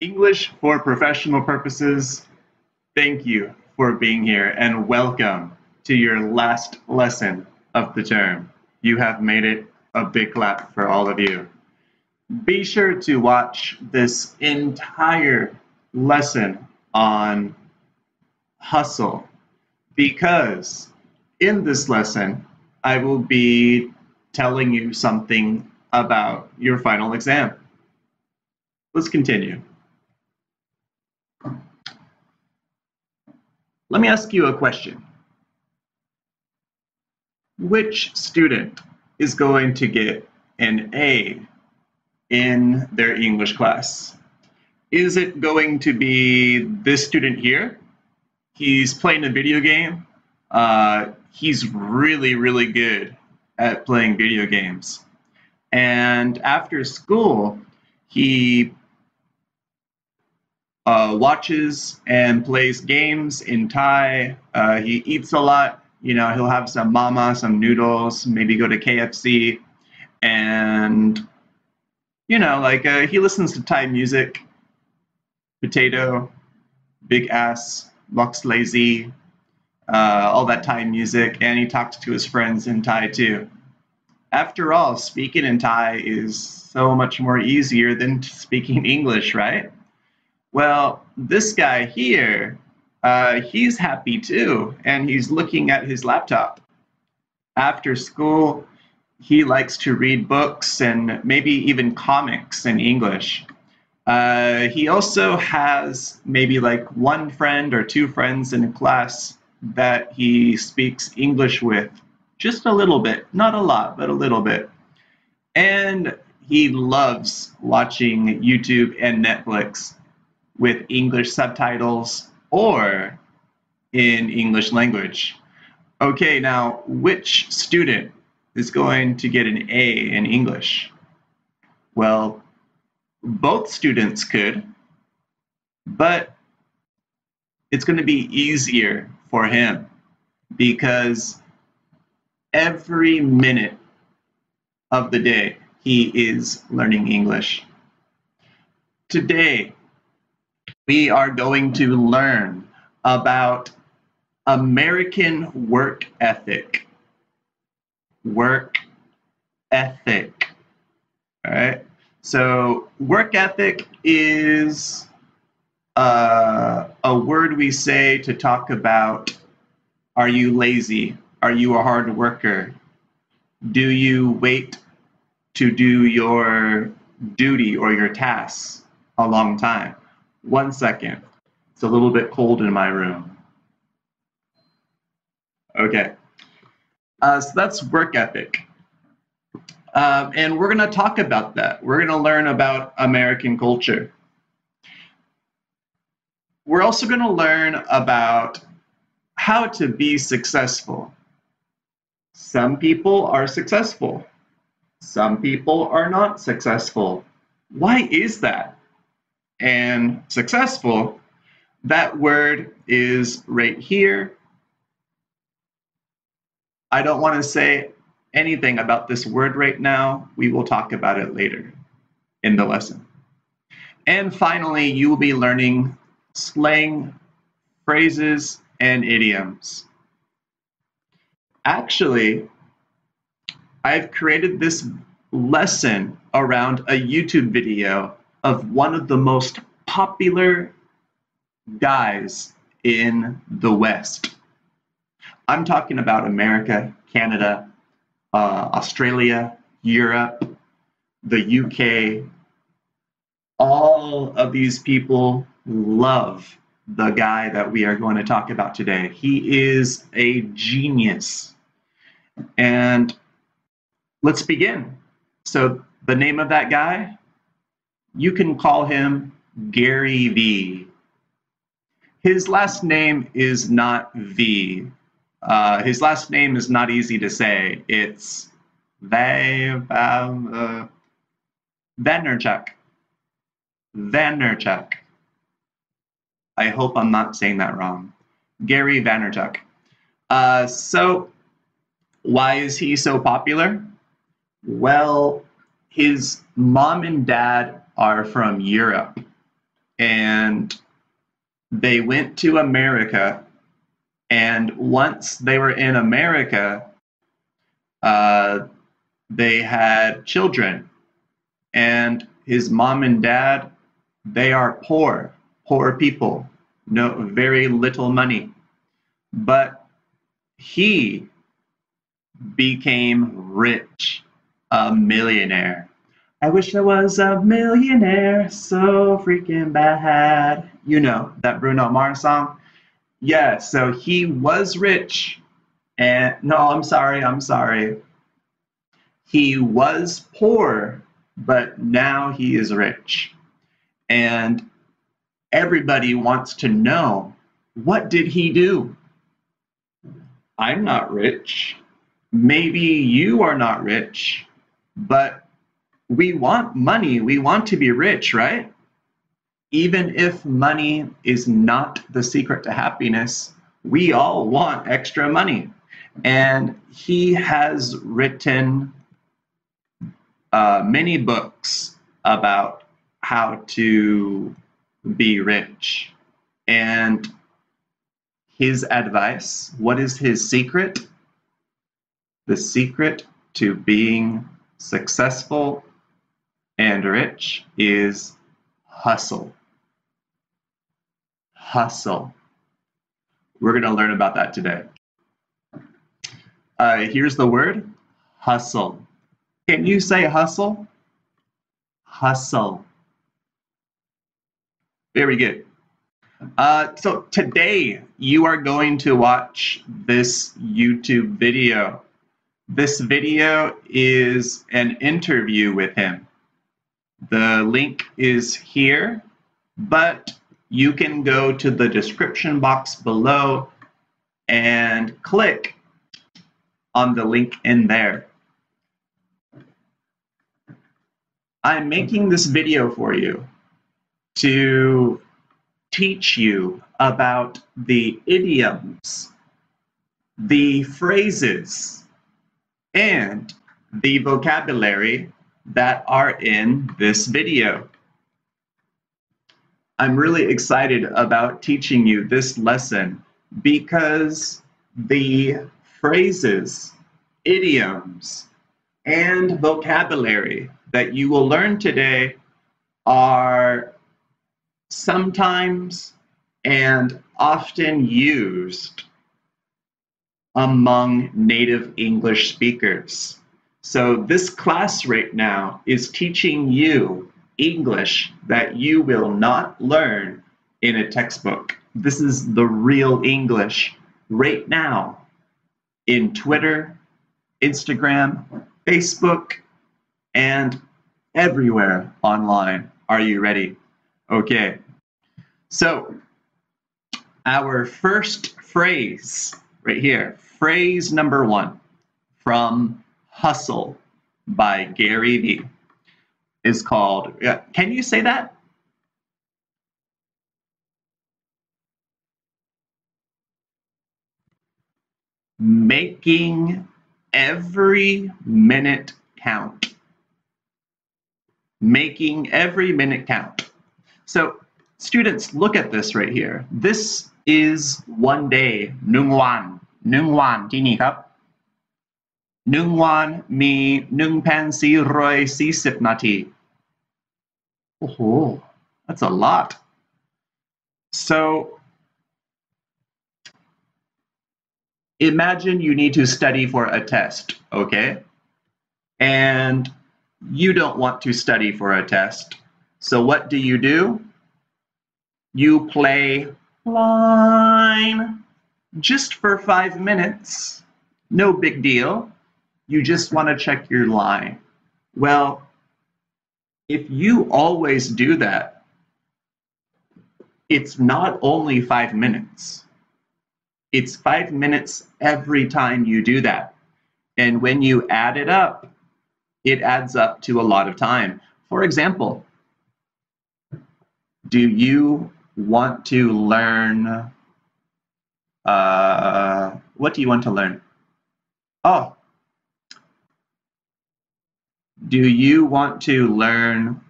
English for professional purposes, thank you for being here and welcome to your last lesson of the term. You have made it a big clap for all of you. Be sure to watch this entire lesson on hustle because in this lesson, I will be telling you something about your final exam. Let's continue. Let me ask you a question. Which student is going to get an A in their English class? Is it going to be this student here? He's playing a video game. He's really good at playing video games. And after school, he watches and plays games in Thai. He eats a lot. You know, he'll have some mama, some noodles, maybe go to KFC. And, you know, like he listens to Thai music. Potato, big ass, looks lazy, all that Thai music. And he talks to his friends in Thai too. After all, speaking in Thai is so much more easier than speaking English, right? Well, this guy here, he's happy too, and he's looking at his laptop. After school, he likes to read books and maybe even comics in English. He also has maybe like one friend or two friends in a class that he speaks English with, just a little bit, not a lot, but a little bit. And he loves watching YouTube and Netflix with English subtitles or in English language. Okay, now which student is going to get an A in English? Well, both students could, but it's going to be easier for him because every minute of the day he is learning English. Today, we are going to learn about American work ethic. Work ethic. All right. So work ethic is a word we say to talk about, are you lazy? Are you a hard worker? Do you wait to do your duty or your tasks a long time? 1 second. It's a little bit cold in my room. Okay. So that's work ethic. And we're going to talk about that. We're going to learn about American culture. We're also going to learn about how to be successful. Some people are successful. Some people are not successful. Why is that? And successful, that word is right here. I don't want to say anything about this word right now. We will talk about it later in the lesson. And finally, you will be learning slang, phrases, and idioms. Actually, I've created this lesson around a YouTube video of one of the most popular guys in the West. I'm talking about America, Canada, Australia, Europe, the UK. All of these people love the guy that we are going to talk about today. He is a genius. And let's begin. So the name of that guy, you can call him Gary Vee. His last name is not V. His last name is not easy to say. It's Vaynerchuk. Vaynerchuk. I hope I'm not saying that wrong. Gary Vaynerchuk. So why is he so popular? Well, his mom and dad are from Europe. and they went to America. And once they were in America, they had children. And his mom and dad, they are poor people, very little money. But he became rich, a millionaire. I wish I was a millionaire, so freaking bad. You know, that Bruno Mars song? Yeah, so he was rich. And no, I'm sorry. He was poor, but now he is rich. And everybody wants to know, what did he do? I'm not rich. Maybe you are not rich, but we want money. We want to be rich, right? Even if money is not the secret to happiness, we all want extra money. And he has written many books about how to be rich. And his advice, what is his secret? The secret to being successful and rich is hustle. Hustle. We're going to learn about that today. Here's the word, hustle. Can you say hustle? Hustle. Very good. So today you are going to watch this YouTube video. This video is an interview with him. The link is here, but you can go to the description box below and click on the link in there. I'm making this video for you to teach you about the idioms, the phrases, and the vocabulary that are in this video. I'm really excited about teaching you this lesson because the phrases, idioms, and vocabulary that you will learn today are sometimes and often used among native English speakers. So this class right now is teaching you English that you will not learn in a textbook. This is the real English right now in Twitter, Instagram, Facebook, and everywhere online. Are you ready? Okay. So our first phrase right here, phrase number 1 from Hustle by Gary Vee is called, can you say that? Making every minute count. Making every minute count. So students, look at this right here. This is one day, Nung Wanที่นี่ครับ 1 วันมี 1,440 นาที Oh, that's a lot. So imagine you need to study for a test, okay? And you don't want to study for a test. So what do? You play line just for 5 minutes. No big deal. You just want to check your line. Well, if you always do that, it's not only 5 minutes. It's 5 minutes every time you do that. And when you add it up, it adds up to a lot of time. For example, do you want to learn, what do you want to learn? Oh, do you want to learn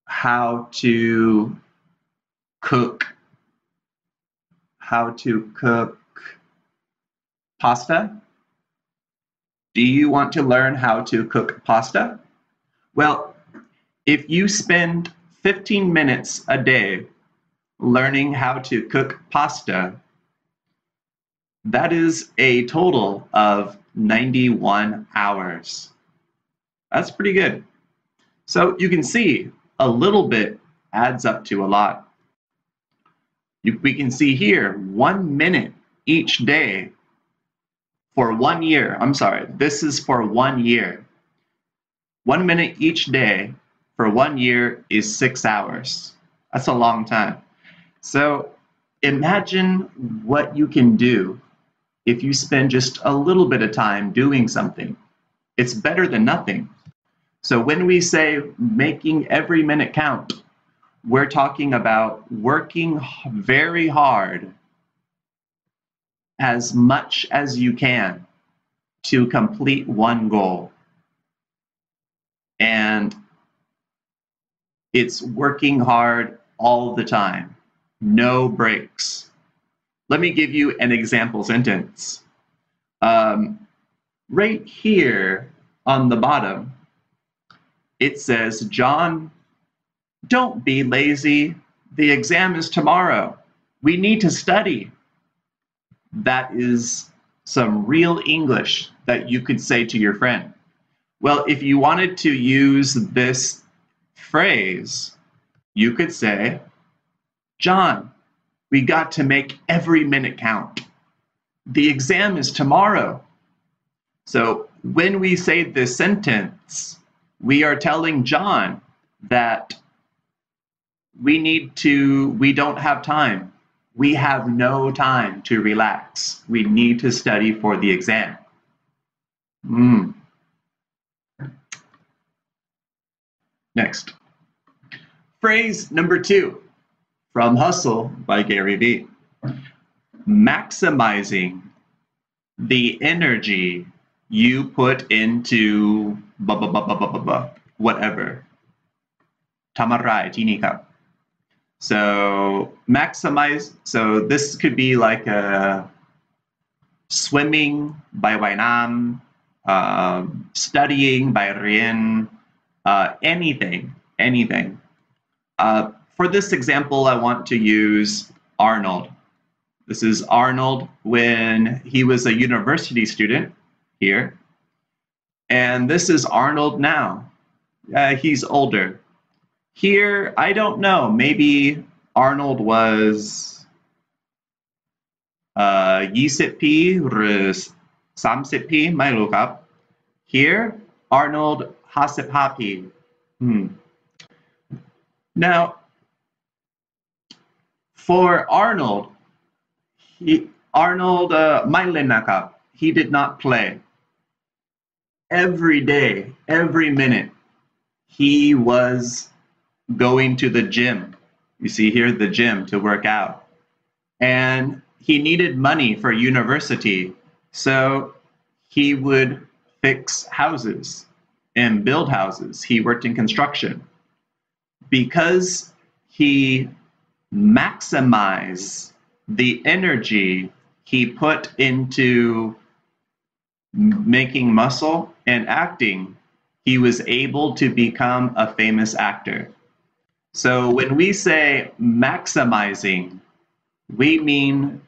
how to cook. How to cook pasta? Do you want to learn how to cook pasta? Well, if you spend 15 minutes a day learning how to cook pasta, that is a total of 91 hours. That's pretty good. So you can see a little bit adds up to a lot. We can see here 1 minute each day for 1 year. I'm sorry, this is for 1 year. 1 minute each day for 1 year is 6 hours. That's a long time. So imagine what you can do if you spend just a little bit of time doing something. It's better than nothing. So when we say making every minute count, we're talking about working very hard as much as you can to complete one goal. And it's working hard all the time, no breaks. Let me give you an example sentence. Right here on the bottom, it says, John, don't be lazy. The exam is tomorrow. We need to study. That is some real English that you could say to your friend. Well, if you wanted to use this phrase, you could say, John, we got to make every minute count. The exam is tomorrow. So when we say this sentence, we are telling John that we don't have time. We have no time to relax. We need to study for the exam. Next. Phrase number 2 from Hustle by Gary Vee. Maximizing the energy you put into whatever. Tamarai, tini kap. So maximize, so this could be like a swimming by Wainam, studying by Rien, anything. For this example, I want to use Arnold. This is Arnold when he was a university student here. And this is Arnold now. He's older. Here, I don't know, maybe Arnold was 20 ปีหรือ30 ปีไม่รู้ครับ Here, Arnold 55 ปี Now, for Arnold, Arnold ไม่เล่นนะครับ He did not play. Every day, every minute, he was going to the gym. You see here the gym to work out. And he needed money for university, so he would fix houses and build houses. He worked in construction. Because he maximized the energy he put into making muscle and acting, he was able to become a famous actor. So when we say maximizing, we mean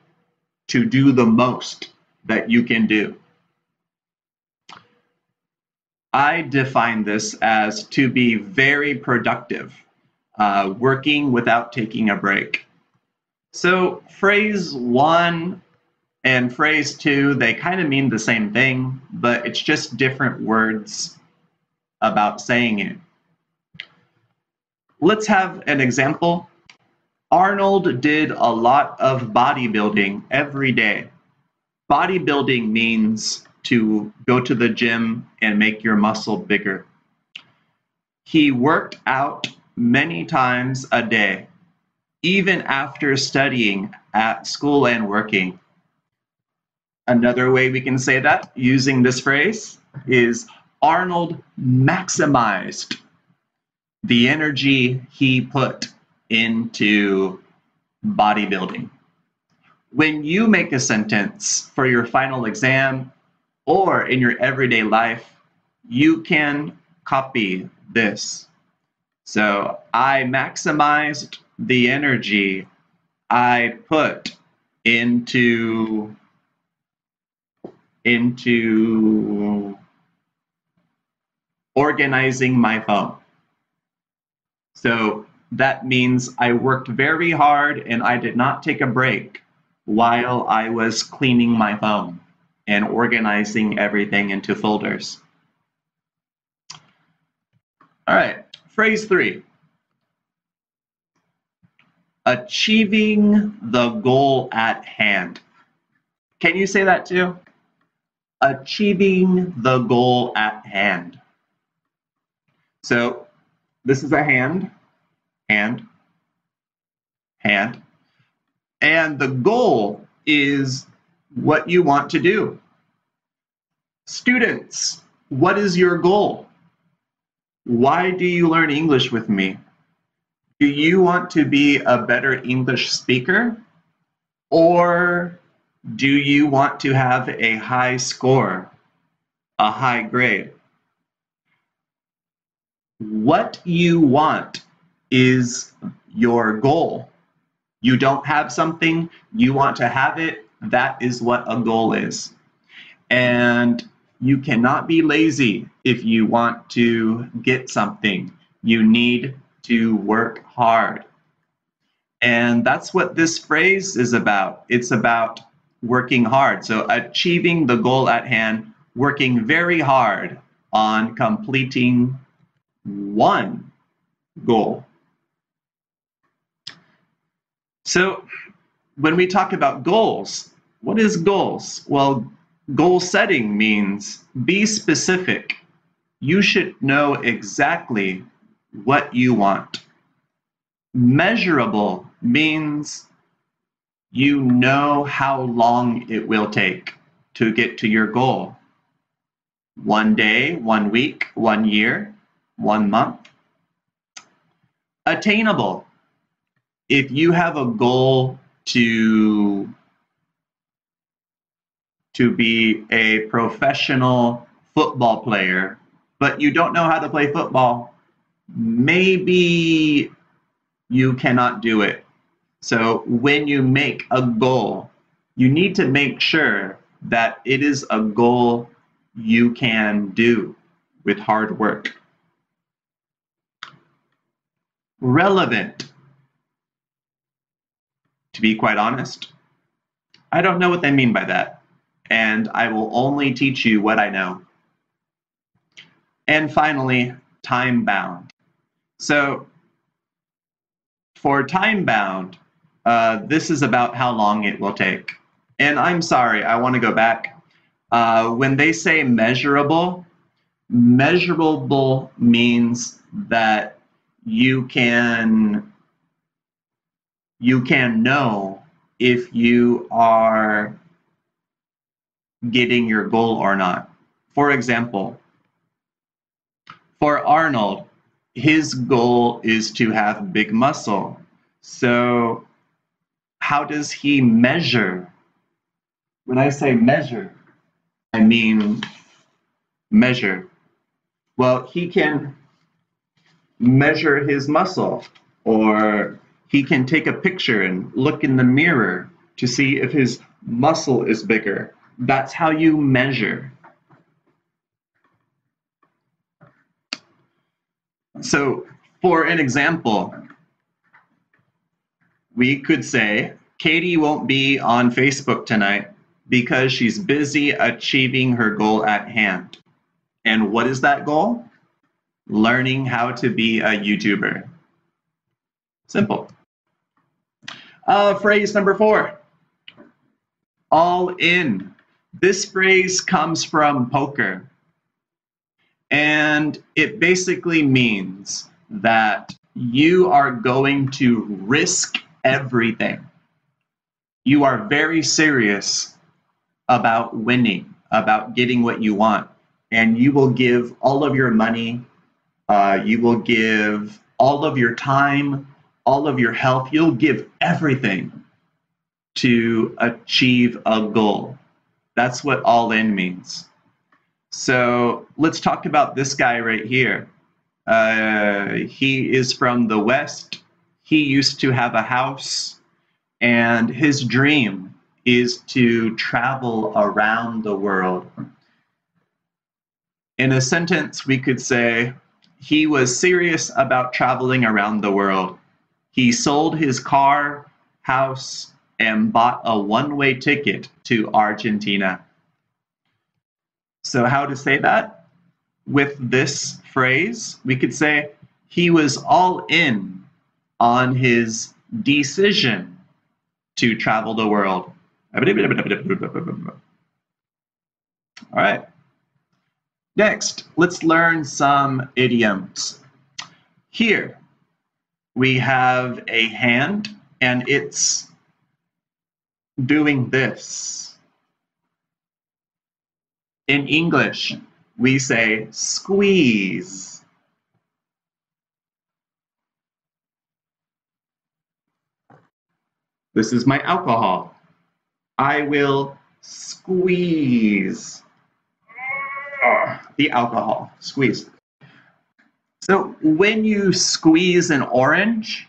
to do the most that you can do. I define this as to be very productive, working without taking a break. So phrase 1 and phrase 2, they kind of mean the same thing, but it's just different words about saying it. Let's have an example. Arnold did a lot of bodybuilding every day. Bodybuilding means to go to the gym and make your muscle bigger. He worked out many times a day, even after studying at school and working. Another way we can say that using this phrase is Arnold maximized the energy he put into bodybuilding. When you make a sentence for your final exam or in your everyday life, you can copy this. So I maximized the energy I put into organizing my phone. So that means I worked very hard and I did not take a break while I was cleaning my phone and organizing everything into folders. All right, phrase 3. Achieving the goal at hand. Can you say that too? Achieving the goal at hand. So this is a hand, and the goal is what you want to do. Students, what is your goal? Why do you learn English with me? Do you want to be a better English speaker? Or do you want to have a high score, a high grade? What you want is your goal. You don't have something, you want to have it, that is what a goal is. And you cannot be lazy if you want to get something. You need to work hard. And that's what this phrase is about. It's about working hard. So achieving the goal at hand, working very hard on completing one goal. So when we talk about goals, what is goals? Well, goal setting means be specific. You should know exactly what you want. Measurable means you know how long it will take to get to your goal. 1 day, 1 week, 1 year, 1 month. Attainable. If you have a goal to be a professional football player, but you don't know how to play football, maybe you cannot do it. So when you make a goal, you need to make sure that it is a goal you can do with hard work. Relevant. To be quite honest, I don't know what they mean by that, and I will only teach you what I know. And finally, time-bound. So for time-bound, this is about how long it will take. And I'm sorry, I want to go back. When they say measurable, measurable means that you can know if you are getting your goal or not. For example, for Arnold, his goal is to have big muscle. So how does he measure? When I say measure, I mean measure. Well, he can measure his muscle, or he can take a picture and look in the mirror to see if his muscle is bigger. That's how you measure. So for an example, we could say, Katie won't be on Facebook tonight because she's busy achieving her goal at hand. And what is that goal? Learning how to be a YouTuber. Simple. Phrase number 4. All in. This phrase comes from poker. And it basically means that you are going to risk everything. You are very serious about winning, about getting what you want. And you will give all of your money, you will give all of your time, all of your health. You'll give everything to achieve a goal. That's what all in means. So let's talk about this guy right here. He is from the West. He used to have a house, and his dream is to travel around the world. In a sentence, we could say, he was serious about traveling around the world. He sold his car, house, and bought a one-way ticket to Argentina. So how to say that? With this phrase, we could say, he was all in on his decision to travel the world. All right. Next, let's learn some idioms. Here, we have a hand, and it's doing this. In English, we say squeeze. This is my alcohol. I will squeeze the alcohol. Squeeze. So when you squeeze an orange,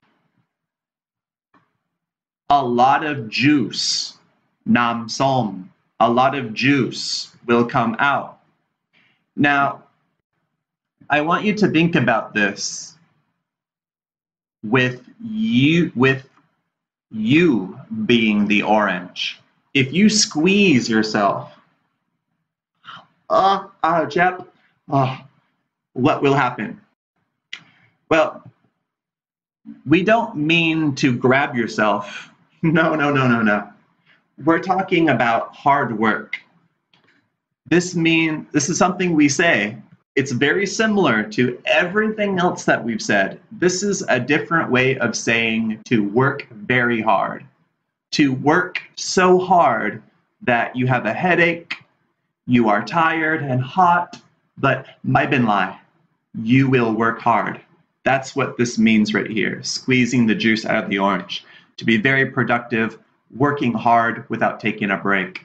a lot of juice, nam som, a lot of juice will come out. Now, I want you to think about this with you being the orange. If you squeeze yourself, Jep, what will happen? Well, we don't mean to grab yourself. No. We're talking about hard work. This is something we say. It's very similar to everything else that we've said. This is a different way of saying to work very hard. To work so hard that you have a headache, you are tired and hot, but mai bin lai, you will work hard. That's what this means right here, squeezing the juice out of the orange. To be very productive, working hard without taking a break.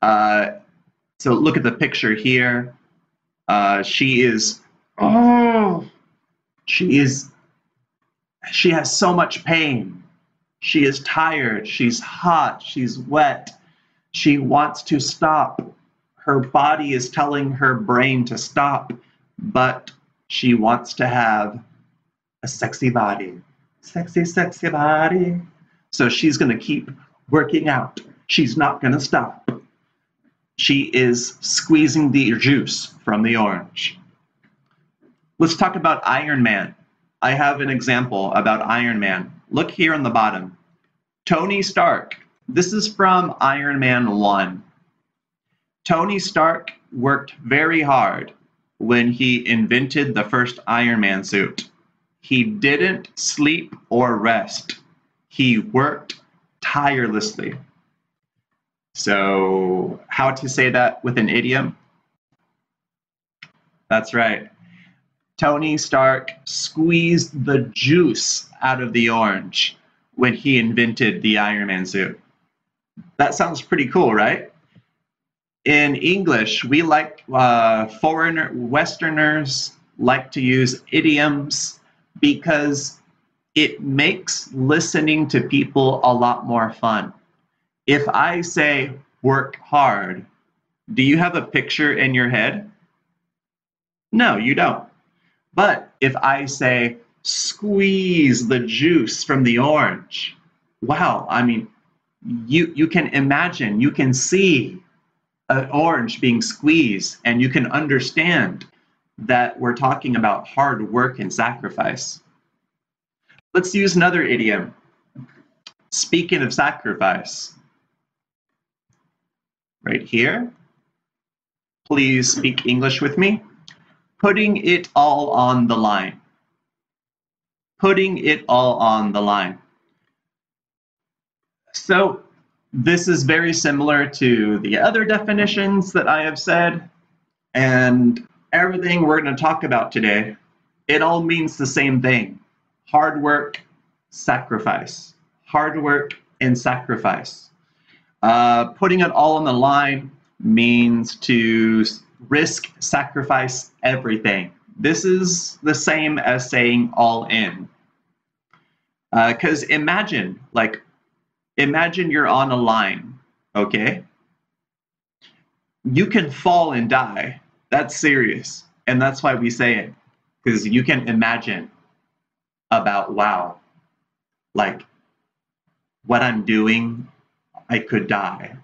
So look at the picture here. She has so much pain. She is tired, she's hot, she's wet. She wants to stop. Her body is telling her brain to stop, but she wants to have a sexy body. Sexy, sexy body. So she's going to keep working out. She's not going to stop. She is squeezing the juice from the orange. Let's talk about Iron Man. I have an example about Iron Man. Look here on the bottom. Tony Stark. This is from Iron Man 1. Tony Stark worked very hard when he invented the first Iron Man suit. He didn't sleep or rest. He worked tirelessly. So, how to say that with an idiom? That's right. Tony Stark squeezed the juice out of the orange when he invented the Iron Man suit. That sounds pretty cool, right? In English, we like Westerners like to use idioms because it makes listening to people a lot more fun. If I say work hard, do you have a picture in your head? No, you don't. But if I say squeeze the juice from the orange, wow, I mean, you can imagine, you can see an orange being squeezed, and you can understand that we're talking about hard work and sacrifice. Let's use another idiom. Speaking of sacrifice, right here, please speak English with me. Putting it all on the line. Putting it all on the line. So this is very similar to the other definitions that I have said, and everything we're going to talk about today, it all means the same thing. hard work, sacrifice. Hard work and sacrifice. Putting it all on the line means to risk, sacrifice everything. This is the same as saying all in. Because imagine you're on a line, okay? You can fall and die. That's serious. And that's why we say it. Because you can imagine about, wow, like what I'm doing, I could die.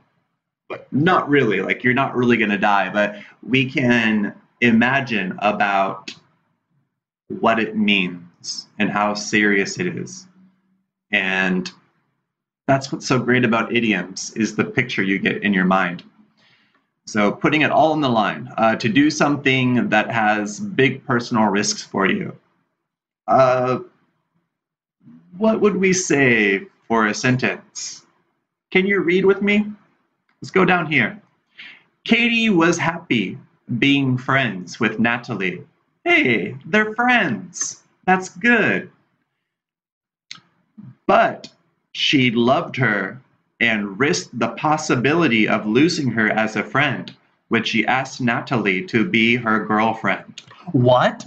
But not really, like you're not really going to die, but we can imagine about what it means and how serious it is. And that's what's so great about idioms, is the picture you get in your mind. So putting it all on the line, to do something that has big personal risks for you. What would we say for a sentence? Can you read with me? Let's go down here. Katie was happy being friends with Natalie. Hey, they're friends. That's good. But she loved her and risked the possibility of losing her as a friend when she asked Natalie to be her girlfriend. What?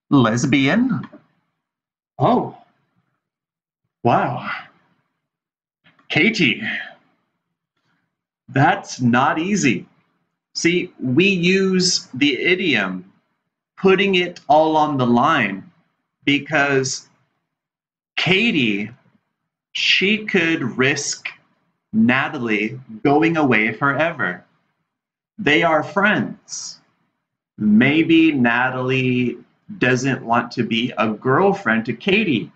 Lesbian? Oh. Wow. Katie. That's not easy. See, we use the idiom, putting it all on the line, because Katie, she could risk Natalie going away forever. They are friends. Maybe Natalie doesn't want to be a girlfriend to Katie.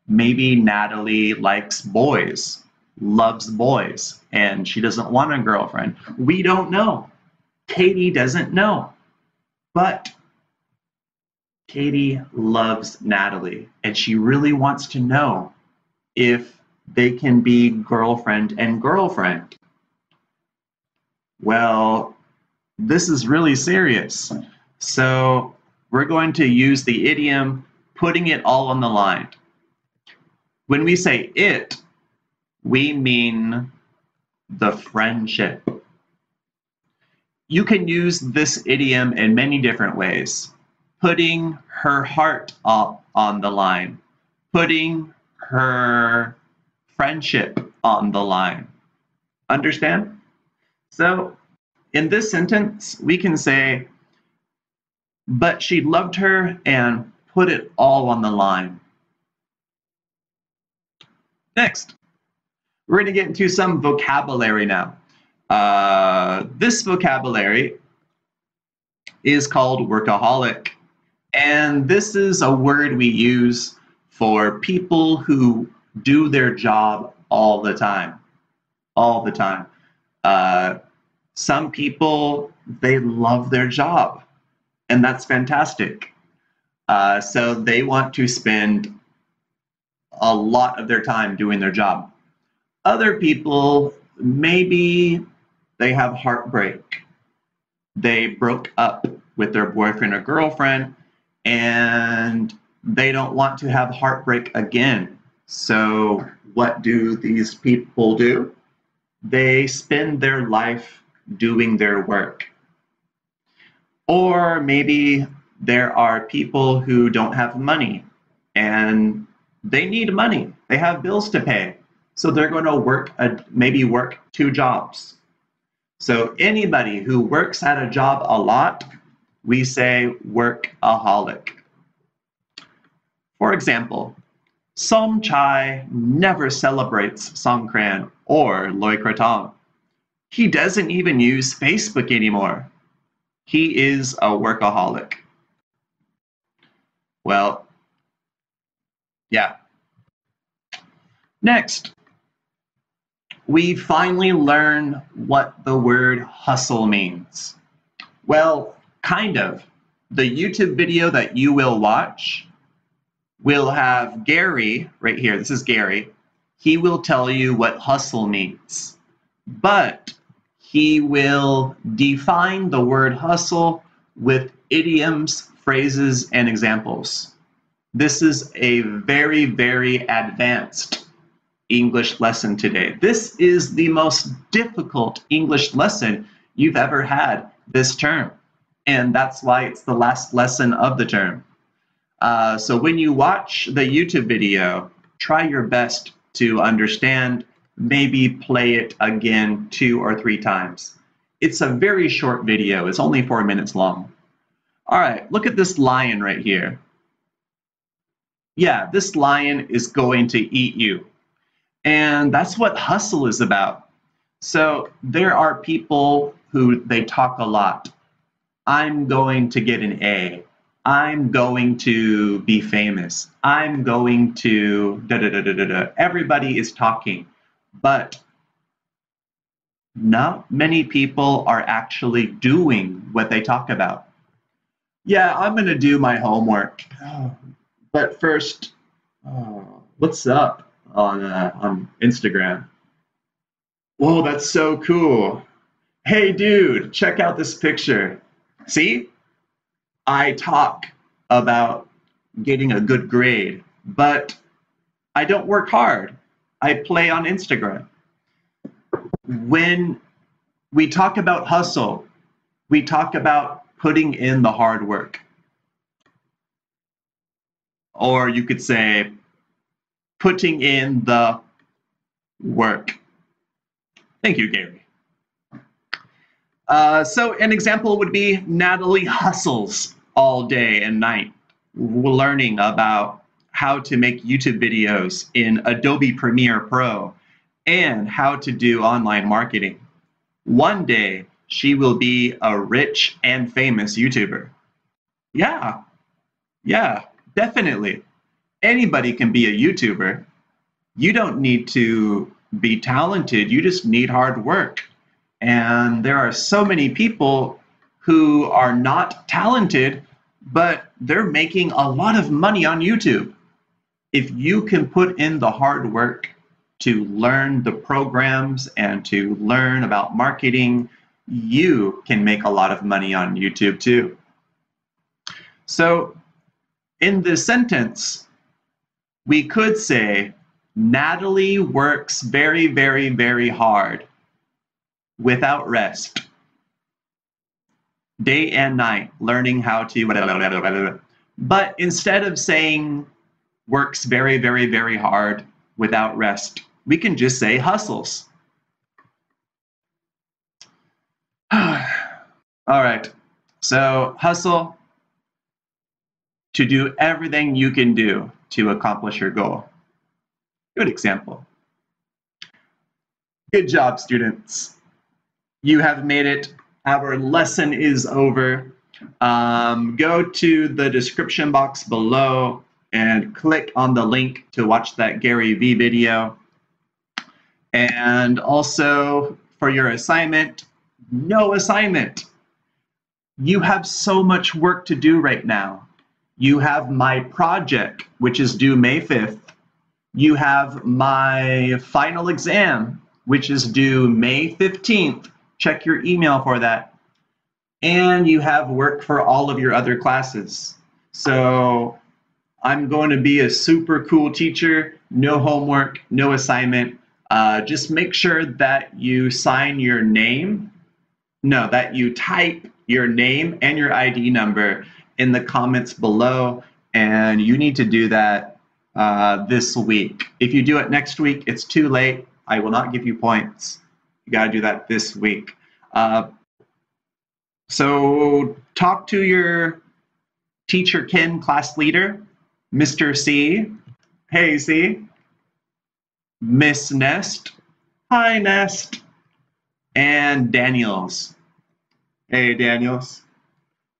Maybe Natalie likes boys, loves boys, and she doesn't want a girlfriend. We don't know. Katie doesn't know. But Katie loves Natalie, and she really wants to know if they can be girlfriend and girlfriend. Well, this is really serious. So we're going to use the idiom, putting it all on the line. When we say it, we mean the friendship. You can use this idiom in many different ways. Putting her heart on the line. Putting her friendship on the line. Understand? So in this sentence, we can say, but she loved her and put it all on the line. Next, we're going to get into some vocabulary now. This vocabulary is called workaholic. And this is a word we use for people who do their job all the time. All the time. Some people, they love their job, and that's fantastic. So they want to spend a lot of their time doing their job. Other people, maybe they have heartbreak. They broke up with their boyfriend or girlfriend, and they don't want to have heartbreak again. So what do these people do? They spend their life doing their work. Or maybe there are people who don't have money and they need money. They have bills to pay. So they're going to maybe work 2 jobs. So anybody who works at a job a lot, we say workaholic. For example, Somchai never celebrates Songkran or Loy Krathong. He doesn't even use Facebook anymore. He is a workaholic. Well, yeah. Next, we finally learn what the word hustle means. Well, kind of. The YouTube video that you will watch will have Gary, right here, this is Gary. He will tell you what hustle means. But he will define the word hustle with idioms, phrases, and examples. This is a very, very advanced English lesson today. This is the most difficult English lesson you've ever had this term. And that's why it's the last lesson of the term. So when you watch the YouTube video, try your best to understand, maybe play it again 2 or 3 times. It's a very short video. It's only 4 minutes long. All right, look at this lion right here. Yeah, this lion is going to eat you. And that's what hustle is about. So there are people who they talk a lot. I'm going to get an A. I'm going to be famous. I'm going to da da da da da da. Everybody is talking, but not many people are actually doing what they talk about. Yeah, I'm going to do my homework. But first, what's up on Instagram? Whoa, that's so cool. Hey, dude, check out this picture. See? I talk about getting a good grade, but I don't work hard. I play on Instagram. When we talk about hustle, we talk about putting in the hard work. Or you could say putting in the work. Thank you, Gary. So an example would be Natalie hustles all day and night learning about how to make YouTube videos in Adobe Premiere Pro and how to do online marketing. One day, she will be a rich and famous YouTuber. Yeah, definitely. Anybody can be a YouTuber. You don't need to be talented, you just need hard work. And there are so many people who are not talented, but they're making a lot of money on YouTube. If you can put in the hard work to learn the programs and to learn about marketing, you can make a lot of money on YouTube too. So in this sentence, we could say, Natalie works very, very, very hard without rest, day and night, learning how to, but instead of saying works very, very, very hard without rest, we can just say hustles. All right, so hustle, to do everything you can do to accomplish your goal. Good example. Good job, students. You have made it. Our lesson is over. Go to the description box below and click on the link to watch that Gary Vee video. And also for your assignment, no assignment. You have so much work to do right now. You have my project, which is due May 5th. You have my final exam, which is due May 15th. Check your email for that. And you have work for all of your other classes. So I'm going to be a super cool teacher, no homework, no assignment. Just make sure that you sign your name. No, that you type your name and your ID number in the comments below. And you need to do that this week. If you do it next week, it's too late. I will not give you points. You got to do that this week. So talk to your teacher Ken class leader, Mr. C. Hey, C. Miss Nest. Hi, Nest. And Daniels. Hey, Daniels.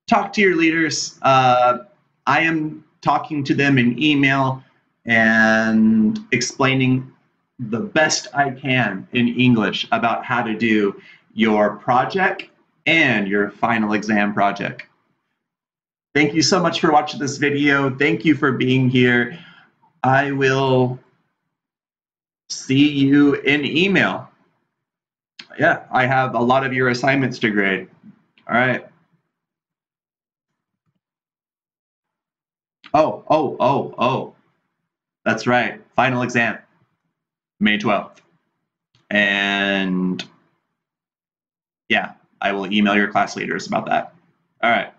Talk to your leaders. I am talking to them in email and explaining the best I can in English about how to do your project and your final exam project. Thank you so much for watching this video. Thank you for being here. I will see you in email. Yeah, I have a lot of your assignments to grade. All right. Oh. That's right. Final exam, May 12th. And yeah, I will email your class leaders about that. All right.